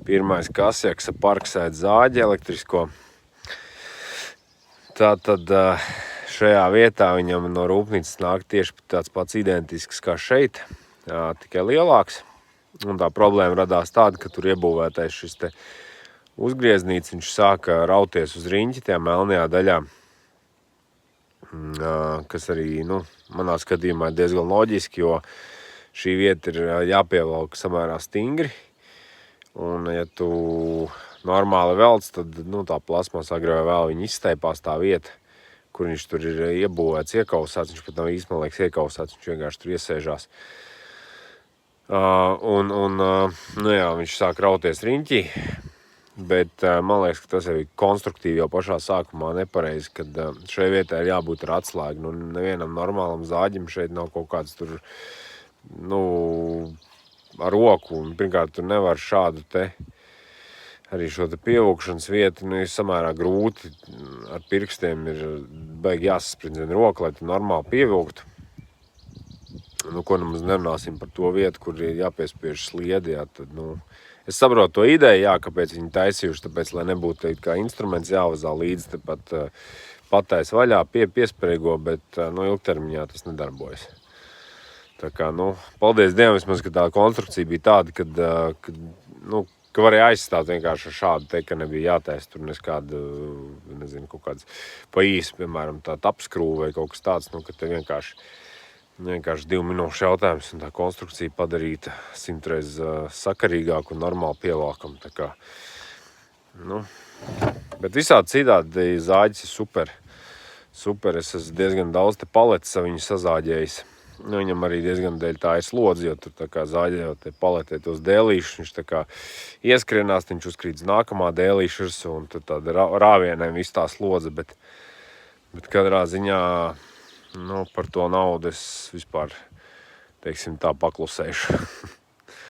Pirmais kasjaks parksēt zāģi elektrisko. Tātad šajā vietā viņam no rūpnīcas nāk tieši tāds pats identisks kā šeit, tikai lielāks. Un tā problēma radās tāda, ka tur iebūvētais šis te uzgrieznīts, viņš sāka rauties uz riņķi tajā melnajā daļā, kas arī, manā skatījumā ir diezgan loģiski, jo šī vieta ir jāpievelk samērā stingri. Un, ja tu normāli velc, tad tā plasmas agrāk vai vēl viņa izsteipās tā vieta, kur viņš tur ir iebūvēts, iekausāts. Viņš pat nav īsti, man liekas, iekausāts, viņš vienkārši tur iesēžās. Viņš sāk rauties riņķī, bet man liekas, ka tas ir konstruktīvi jau pašā sākumā nepareizi, kad šai vietai ir jābūt ar atslēgu. Nevienam normālam zāģim šeit nav kaut kāds tur, ar roku, un pirmkārt tur nevar šādu te, arī šo te pievilkšanas vietu, ir samērā grūti, ar pirkstiem ir baigi jāsaspridzina roka, lai tu normāli pievilktu. Ko nemaz nerunāsim par to vietu, kur ir jāpiespiež sliedi, tad, es saprotu to ideju, kāpēc viņi taisījuši, tāpēc, lai nebūtu kā instruments jāvazā līdzi, tepat patais vaļā, piespreigo, bet, ilgtermiņā tas nedarbojas. Tā kā, paldies Dievam vismaz, ka tā konstrukcija bija tāda, ka varēja aizstāt vienkārši ar šādu te, ka nebija jātaisa tur kādu, kaut kāds pa īsi, piemēram, tā tapskrūve vai kaut kas tāds, ka te vienkārši 2 minūšu jautājums un tā konstrukcija padarīta 100 reiz sakarīgāku un normāli pievākam. Tā kā, bet visādi citādi zāģis ir super. Super, es esmu diezgan daudz te paletes viņu sazāģējis. Viņam arī diezgan dēļ tā ir slodzi, jo tur tā kā zāģējot te paletē tos dēlīšus, viņš tā kā ieskrienās, viņš uzkrīt nākamā dēlīšas un tad tāda rāvienēm viss tā slodze, bet katrā ziņā, par to naudu es vispār, teiksim tā, paklusēšu.